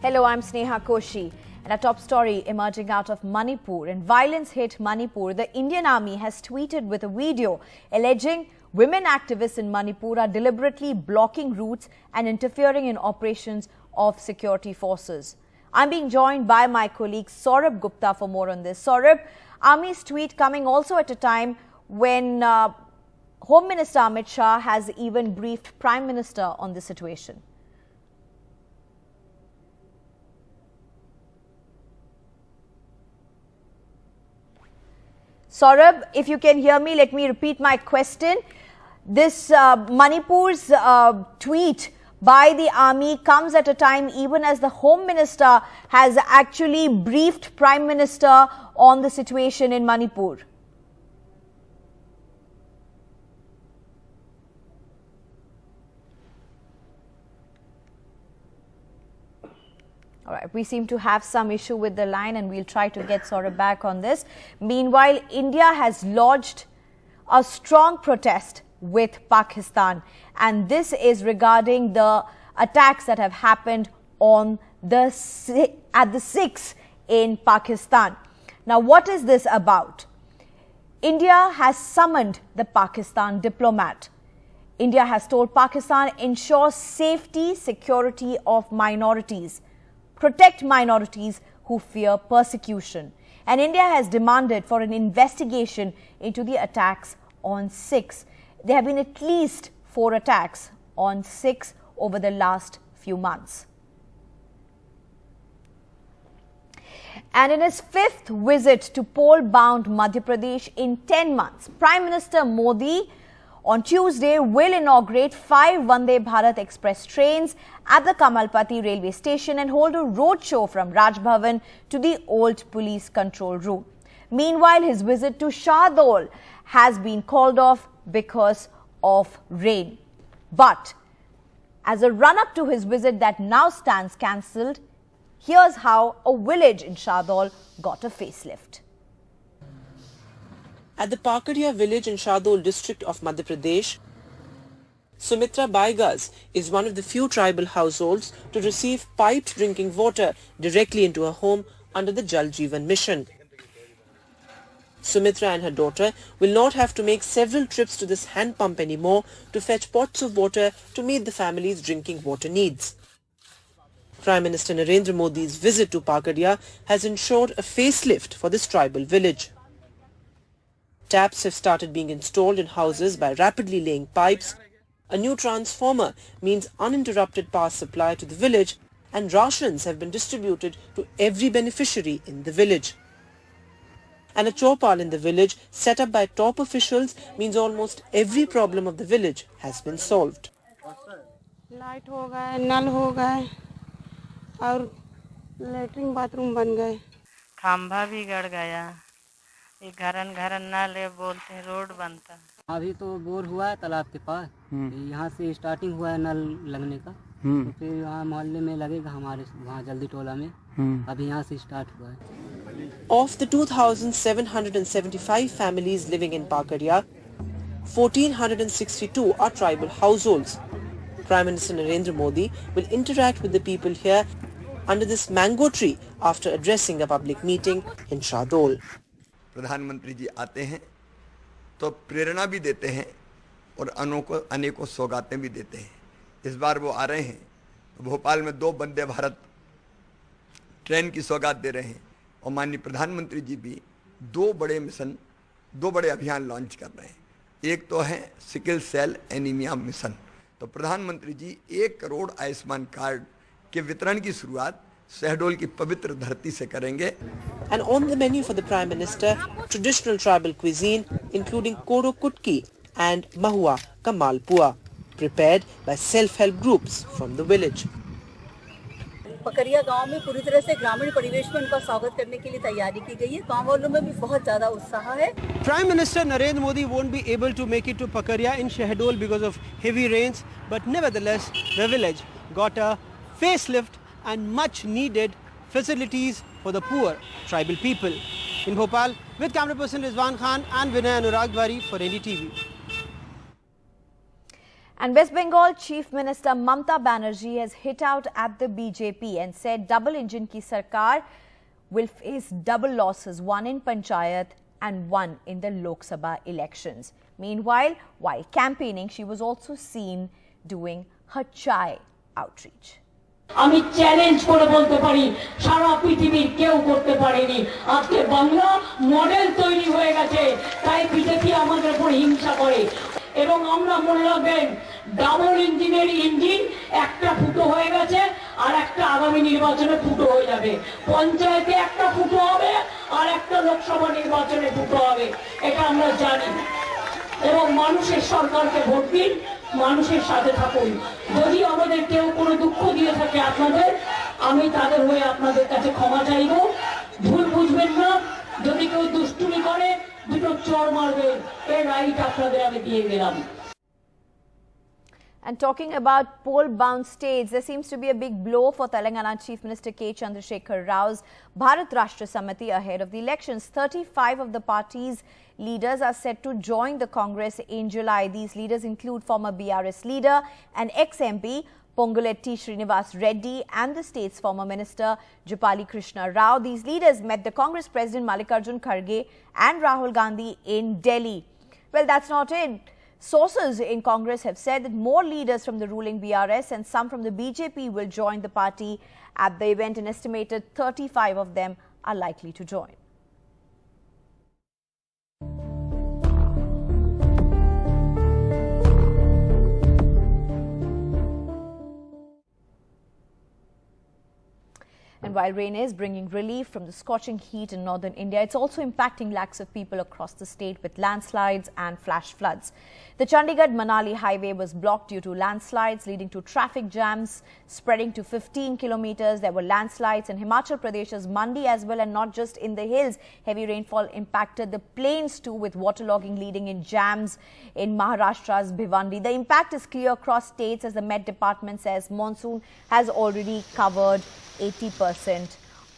Hello, I'm Sneha Koshi. And a top story emerging out of Manipur. And violence hit Manipur. The Indian Army has tweeted with a video alleging women activists in Manipur are deliberately blocking routes and interfering in operations of security forces. I'm being joined by my colleague Saurabh Gupta for more on this. Saurabh, Army's tweet coming also at a time when Home Minister Amit Shah has even briefed Prime Minister on this situation. Saurabh, if you can hear me, let me repeat my question. This Manipur's tweet by the army comes at a time even as the Home Minister has actually briefed Prime Minister on the situation in Manipur. All right, we seem to have some issue with the line and we'll try to get Saurabh back on this. Meanwhile, India has lodged a strong protest with Pakistan, and this is regarding the attacks that have happened on at the Sikhs in Pakistan. Now, what is this about? India has summoned the Pakistan diplomat. India has told Pakistan ensure safety, security of minorities. Protect minorities who fear persecution. And India has demanded for an investigation into the attacks on Sikhs. There have been at least 4 attacks on Sikhs over the last few months. And in his 5th visit to pole-bound Madhya Pradesh in 10 months, Prime Minister Modi on Tuesday will inaugurate 5 Vande Bharat Express trains at the Kamalpati railway station and hold a roadshow from Raj Bhavan to the old police control room. Meanwhile, his visit to Shahdol has been called off because of rain. But as a run-up to his visit that now stands cancelled, here's how a village in Shahdol got a facelift. At the Pakadia village in Shahdol district of Madhya Pradesh, Sumitra Baigas is one of the few tribal households to receive piped drinking water directly into her home under the Jal Jeevan mission. Sumitra and her daughter will not have to make several trips to this hand pump anymore to fetch pots of water to meet the family's drinking water needs. Prime Minister Narendra Modi's visit to Pakadia has ensured a facelift for this tribal village. Taps have started being installed in houses by rapidly laying pipes. A new transformer means uninterrupted power supply to the village, and rations have been distributed to every beneficiary in the village. And a chowpal in the village set up by top officials means almost every problem of the village has been solved. Light हो गए, नल हो गए और latrine bathroom बन गए। खंभा भी गड़ गया, ये घरन घरन नल है बोलते हैं, रोड बनता। अभी तो बोर हुआ है तालाब के पास, यहाँ से स्टार्टिंग हुआ है नल लगने का, तो फिर यहाँ मोहल्ले में लगेगा हमारे वहाँ जल्दी टोला में, अभी यहाँ से स्टार्ट हुआ है। Of the 2,775 families living in Pakadia, 1,462 are tribal households. Prime Minister Narendra Modi will interact with the people here under this mango tree after addressing a public meeting in Shahdol. प्रधानमंत्री जी आते हैं तो प्रेरणा भी देते हैं और अनेकों सौगातें भी देते हैं। इस बार वो आ रहे हैं, भोपाल में 2 वंदे भारत ट्रेन की सौगात दे रहे हैं और माननीय प्रधानमंत्री जी भी 2 बड़े मिशन, 2 बड़े अभियान लॉन्च कर रहे हैं। एक तो है सिकल सेल एनीमिया मिशन, तो प्रधानमंत्री जी 1 करोड़ आयुष्मान कार्ड के वितरण की शुरुआत शहडोल की पवित्र धरती से करेंगे। And on the menu for the Prime Minister, traditional tribal cuisine including Koro Kutki and Mahua Kamalpua, prepared by self-help groups from the village. Pakariya गांव में पूरी तरह से ग्रामीण परिवेश में उनका स्वागत करने के लिए तैयारी की गई है। गांव वालों में भी बहुत ज्यादा उत्साह है। Prime Minister Narendra Modi won't be able to make it to Pakaria in Shahdol because of heavy rains, but nevertheless the village got a facelift and much needed facilities for the poor tribal people. In Bhopal, with camera person Rizwan Khan and Vinay Anurag Dwari for NDTV. And West Bengal Chief Minister Mamata Banerjee has hit out at the BJP and said double engine ki sarkar will face double losses, one in Panchayat and one in the Lok Sabha elections. Meanwhile, while campaigning, she was also seen doing her chai outreach. আমি challenge করে বলতে পারি সারা পৃথিবীর কেউ করতে পারেনি আজকে Bangla model তৈরি হয়ে গেছে তাই বিজেপি আমাদের উপর হিংসা করে এবং আমরা মনে রাখবেন ডাবল ইঞ্জিনের ইঞ্জিন একটা ফুটো হয়ে গেছে আর একটা আগামী নির্বাচনে ফুটো হয়ে যাবে পঞ্চায়েতে একটা ফুটো হবে আর একটা লোকসভা নির্বাচনে ফুটো হবে এটা আমরা জানি এবং মানুষের সরকারকে ভোট দিন মানুষের সাথে থাকুন যদি আমাদের কেউ কোনো দুঃখ দিয়ে থাকে আপনাদের আমি তাদের হয়ে আপনাদের কাছে ক্ষমা চাইব ভুল বুঝবেন না যদি কেউ দুষ্টুমি করে দুটো চড় মারবে এই রাইট আপনাদের আমি দিয়ে গেলাম And talking about poll-bound states, there seems to be a big blow for Telangana Chief Minister K. Chandrasekhar Rao's Bharat Rashtra Samiti ahead of the elections. 35 of the party's leaders are set to join the Congress in July. These leaders include former BRS leader and ex-MP Ponguletti Srinivas Reddy and the state's former minister Jupali Krishna Rao. These leaders met the Congress President Mallikarjun Kharge and Rahul Gandhi in Delhi. Well, that's not it. Sources in Congress have said that more leaders from the ruling BRS and some from the BJP will join the party at the event. An estimated 35 of them are likely to join. And while rain is bringing relief from the scorching heat in northern India, it's also impacting lakhs of people across the state with landslides and flash floods. The Chandigarh-Manali highway was blocked due to landslides, leading to traffic jams spreading to 15 kilometers. There were landslides in Himachal Pradesh's Mandi as well, and not just in the hills. Heavy rainfall impacted the plains too, with waterlogging leading in jams in Maharashtra's Bhiwandi. The impact is clear across states as the Met Department says monsoon has already covered 80%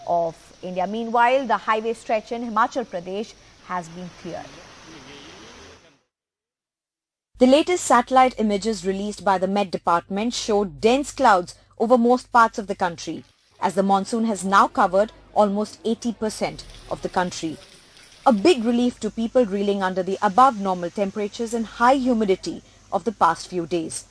of India. Meanwhile, the highway stretch in Himachal Pradesh has been cleared. The latest satellite images released by the Met Department showed dense clouds over most parts of the country, as the monsoon has now covered almost 80% of the country. A big relief to people reeling under the above normal temperatures and high humidity of the past few days.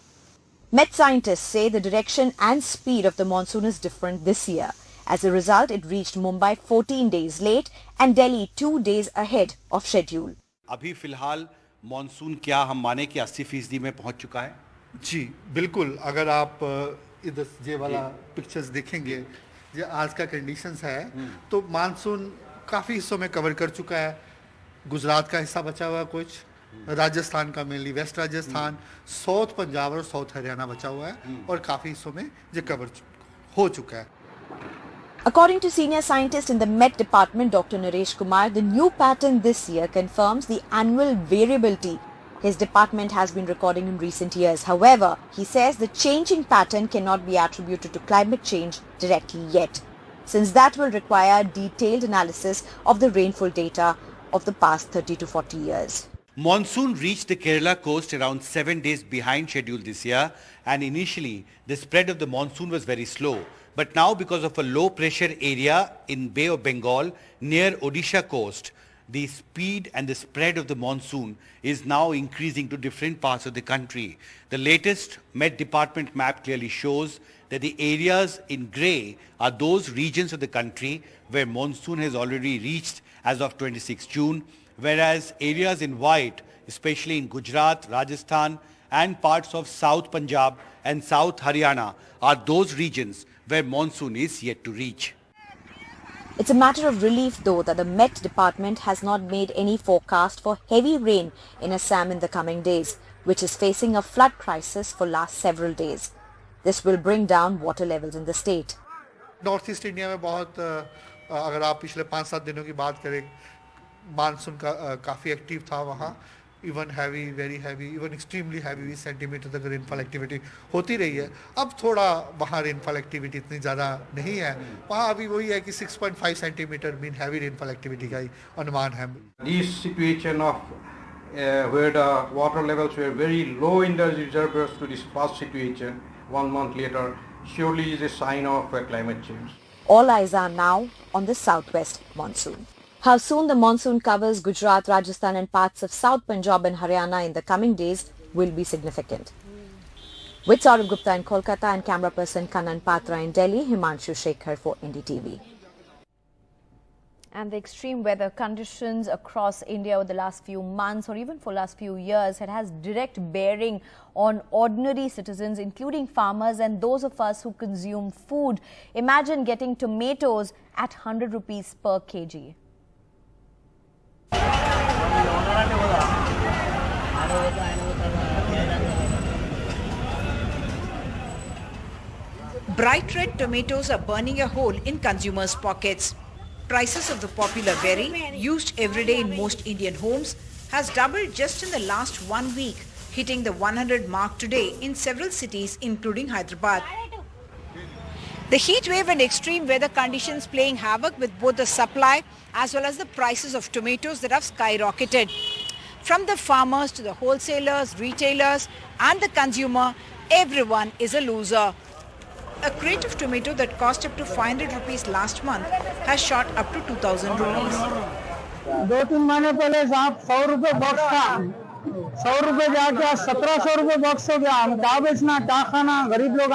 Met scientists say the direction and speed of the monsoon is different this year. As a result, it reached Mumbai 14 days late and Delhi 2 days ahead of schedule. अभी फिलहाल monsoon क्या हम माने कि 80% में पहुंच चुका है? जी बिल्कुल. अगर आप इधर ये वाला पिक्चर्स देखेंगे, ये आज का कंडीशंस है, तो मानसून काफ़ी हिस्सों में कवर कर चुका है. गुजरात का हिस्सा बचा हुआ है, कुछ राजस्थान का mainly west Rajasthan, south Punjab और साउथ हरियाणा बचा हुआ है, और काफ़ी हिस्सों में ये कवर हो चुका है. According to senior scientist in the Met Department, Dr. Naresh Kumar, the new pattern this year confirms the annual variability his department has been recording in recent years. However, he says the changing pattern cannot be attributed to climate change directly yet, since that will require detailed analysis of the rainfall data of the past 30 to 40 years. Monsoon reached the Kerala coast around 7 days behind schedule this year, and initially the spread of the monsoon was very slow. But now, because of a low pressure area in Bay of Bengal near Odisha coast, the speed and the spread of the monsoon is now increasing to different parts of the country. The latest Met Department map clearly shows that the areas in grey are those regions of the country where monsoon has already reached as of 26 June, whereas areas in white, especially in Gujarat, Rajasthan and parts of South Punjab and South Haryana, are those regions where monsoon is yet to reach. It's a matter of relief, though, that the Met Department has not made any forecast for heavy rain in Assam in the coming days, which is facing a flood crisis for last several days. This will bring down water levels in the state. North east India में बहुत अगर आप पिछले 5-7 दिनों की बात करें, monsoon का काफ़ी एक्टिव था वहाँ. Even heavy, very heavy, even extremely heavy 20 centimetre तक रेनफॉल एक्टिविटी होती रही है. अब थोड़ा वहाँ रेनफॉल एक्टिविटी इतनी ज़्यादा नहीं है. वहाँ अभी वही है कि 6.5 centimetre mean heavy rainfall activity का ही अनुमान है. This situation of where the water levels were very low in the reservoirs to this past situation 1 month later, surely is a sign of climate change. All eyes are now on the southwest monsoon. How soon the monsoon covers Gujarat, Rajasthan and parts of South Punjab and Haryana in the coming days will be significant. With Saurabh Gupta in Kolkata and camera person Kanan Patra in Delhi, Himanshu Shekhar for NDTV. And the extreme weather conditions across India over the last few months or even for last few years, it has direct bearing on ordinary citizens, including farmers and those of us who consume food. Imagine getting tomatoes at 100 rupees per kg. Bright red tomatoes are burning a hole in consumers' pockets. Prices of the popular berry, used every day in most Indian homes, has doubled just in the last 1 week, hitting the 100 mark today in several cities including Hyderabad. The heat wave and extreme weather conditions playing havoc with both the supply as well as the prices of tomatoes that have skyrocketed. From the farmers to the wholesalers, retailers and the consumer, everyone is a loser. A crate of tomato that cost up to 500 rupees last month has shot up to 2000 rupees. 2-3 महीने पहले साहब 100 रुपए box था, 100 रुपए जाके 1700 रुपए box हो गया। हम क्या बेचना, क्या खाना, गरीब लोग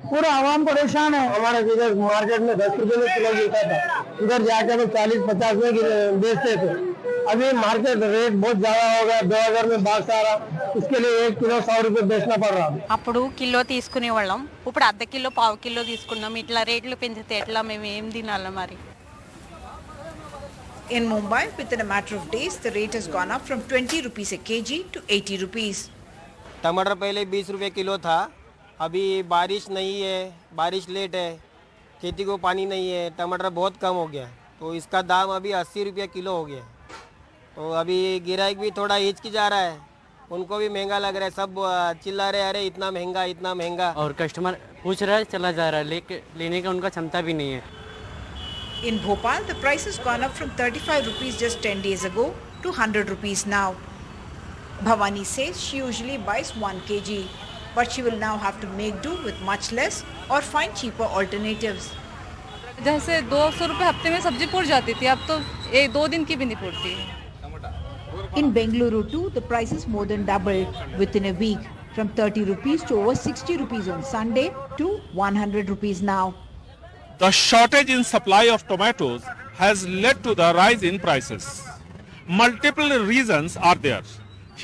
पूरा आवाम परेशान है। हमारे इधर मार्केट में 10 रुपए में किलो मिलता था, उधर जाके तो 40-50 में बेचते थे। अभी मार्केट रेट बहुत ज्यादा हो गया, 2000 में बाक्स आ रहा, उसके लिए 1 किलो 100 रुपए बेचना पड़ रहा। అప్పుడు కిలో తీసుకునే వాళ్ళం, ఇప్పుడు అర్ధ కిలో పావు కిలో తీసుకున్నాం। ఇట్లా రేట్లు పెంచితే ఎట్లా, మేము ఏం తినాలి మరి? In Mumbai, within a matter of days, the rate has gone up from 20 rupees a kg to 80 rupees. टमाटर पहले 20 रुपए किलो था, अभी बारिश नहीं है, बारिश लेट है, खेती को पानी नहीं है, टमाटर बहुत कम हो गया, तो इसका दाम अभी 80 रुपये किलो हो गया। तो अभी गिराहक भी थोड़ा हिचकी जा रहा है, उनको भी महंगा लग रहा है, सब चिल्ला रहे अरे इतना महंगा इतना महंगा, और कस्टमर पूछ रहा है चला जा रहा है, लेने का उनका क्षमता भी नहीं है। In Bhopal, the price has gone up from 35 rupees just 10 days ago to 100 rupees now. Bhavani says she usually buys 1 kg, but she will now have to make do with much less or find cheaper alternatives. जैसे 200 रुपए हफ्ते में सब्जी पुर जाती थी, अब तो 1-2 दिन की भी नहीं पुरती। In Bengaluru too, the prices more than doubled within a week, from 30 rupees to over 60 rupees on Sunday to 100 rupees now. The shortage in supply of tomatoes has led to the rise in prices. Multiple reasons are there.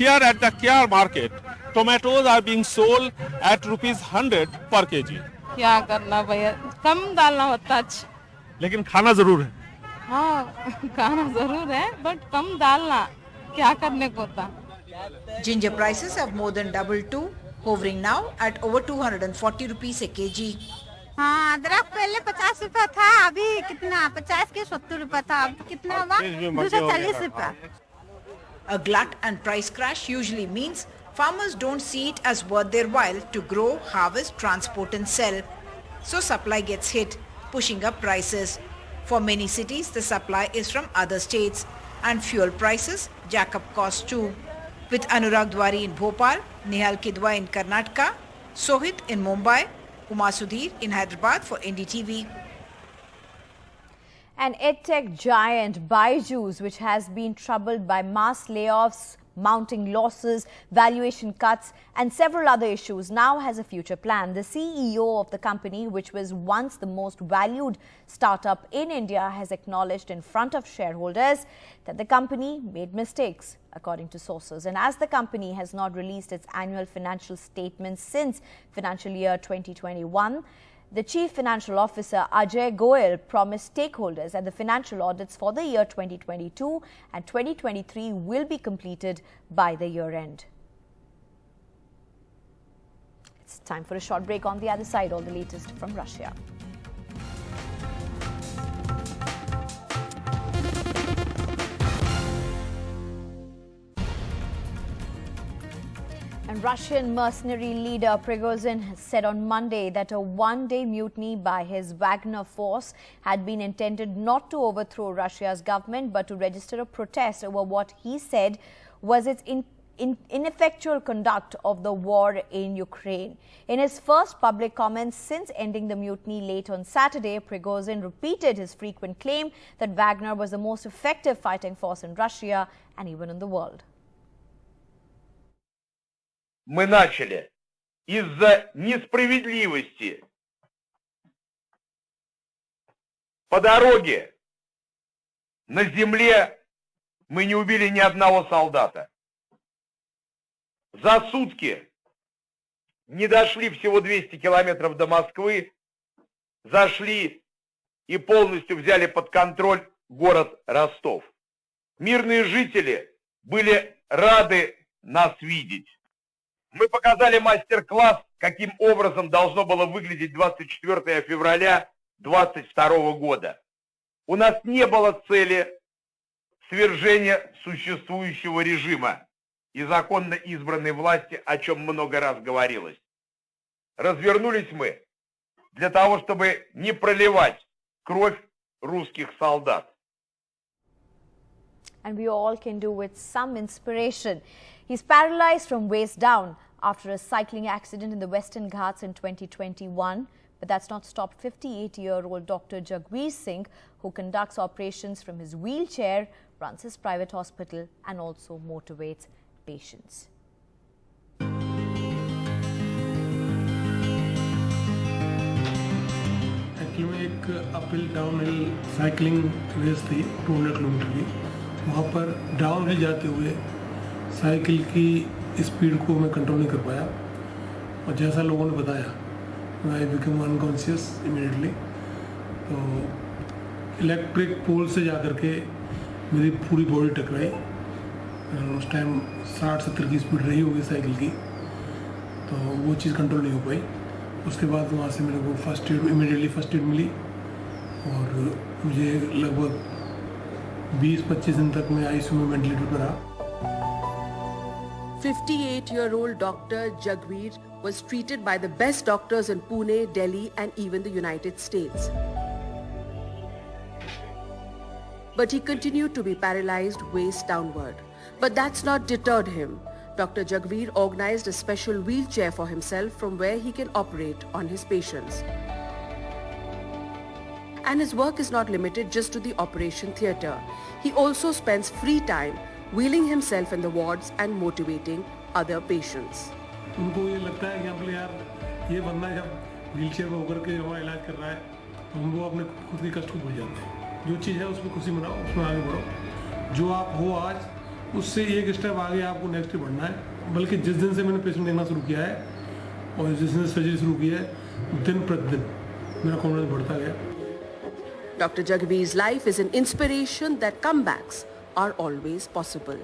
Here at the Kyar market, tomatoes are being sold at rupees 100 per kg. क्या करना भैया, कम डालना होता अच्छा, लेकिन खाना जरूर है। हाँ खाना जरूर है, बट कम डालना, क्या करने को था। Ginger prices have more than doubled too, hovering now at over 240 rupees a kg. हाँ, अदरक पहले 50 रुपए था, अभी कितना 50 के 70 रुपए था, अब कितना हुआ 240 रुपए। A glut and price crash usually means farmers don't see it as worth their while to grow, harvest, transport and sell. So supply gets hit, pushing up prices. For many cities, the supply is from other states and fuel prices jack up costs too. With Anurag Dwari in Bhopal, Nihal Kidwa in Karnataka, Sohit in Mumbai, Uma Sudhir in Hyderabad for NDTV. An edtech giant Byju's, which has been troubled by mass layoffs, mounting losses, valuation cuts and several other issues, now has a future plan. The CEO of the company, which was once the most valued startup in India, has acknowledged in front of shareholders that the company made mistakes, according to sources. And as the company has not released its annual financial statements since financial year 2021, the Chief Financial Officer Ajay Goyal promised stakeholders that the financial audits for the year 2022 and 2023 will be completed by the year end. It's time for a short break. On the other side, all the latest from Russia. And Russian mercenary leader Pragosan has said on Monday that a one-day mutiny by his Wagner force had been intended not to overthrow Russia's government but to register a protest over what he said was its ineffectual conduct of the war in Ukraine. In his first public comments since ending the mutiny late on Saturday, Pragosan repeated his frequent claim that Wagner was the most effective fighting force in Russia and even in the world. Мы начали из-за несправедливости по дороге на земле мы не убили ни одного солдата. За сутки не дошли всего 200 километров до Москвы, зашли и полностью взяли под контроль город Ростов. Мирные жители были рады нас видеть. Мы показали мастер-класс, каким образом должно было выглядеть 24 февраля 2022 года. У нас не было цели свержения существующего режима и законно избранной власти, о чем много раз говорилось. Развернулись мы для того, чтобы не проливать кровь русских солдат. And we all can do with some inspiration. He's paralyzed from waist down after a cycling accident in the Western Ghats in 2021. But that's not stopped 58-year-old Dr. Jagveer Singh, who conducts operations from his wheelchair, runs his private hospital and also motivates patients. Actually में एक uphill down hill cycling race थी 200 kilometre की. वहाँ पर down hill जाते हुए cycle की speed को मैं कंट्रोल नहीं कर पाया और जैसा लोगों ने बताया आई बिकम अनकॉन्शियस इमीडिएटली. तो इलेक्ट्रिक पोल से जा कर के मेरी पूरी बॉडी टकराई. उस टाइम 60-70 की स्पीड रही होगी साइकिल की, तो वो चीज़ कंट्रोल नहीं हो पाई. उसके बाद वहाँ से मेरे को इमीडिएटली फर्स्ट एड मिली और मुझे लगभग 20-25 दिन तक मैं आईसीयू में वेंटिलेटर पर रहा. 58-year-old Dr. Jagveer was treated by the best doctors in Pune, Delhi and even the United States. But he continued to be paralyzed waist downward. But that's not deterred him. Dr. Jagveer organized a special wheelchair for himself from where he can operate on his patients. And his work is not limited just to the operation theatre. He also spends free time wheeling himself in the wards and motivating other patients. उनको ये लगता है कि अपने यार ये बंदा जब व्हीलचेयर में होकर के हमारा इलाज कर रहा है तो उनको अपने खुद के कष्ट को भूल जाते हैं. जो चीज़ है उसमें खुशी मनाओ, उसमें आगे बढ़ो. जो आप हो आज उससे एक स्टेप आगे आपको नेक्स्ट बढ़ना है. बल्कि जिस दिन से मैंने पेशेंट देखना शुरू किया है और जिस दिन से सर्जरी शुरू की है दिन प्रतिदिन मेरा कॉन्फिडेंस बढ़ता गया. Dr. Jagveer's life is an inspiration that comebacks are always possible.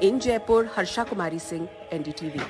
In Jaipur, Harsha Kumari Singh, NDTV.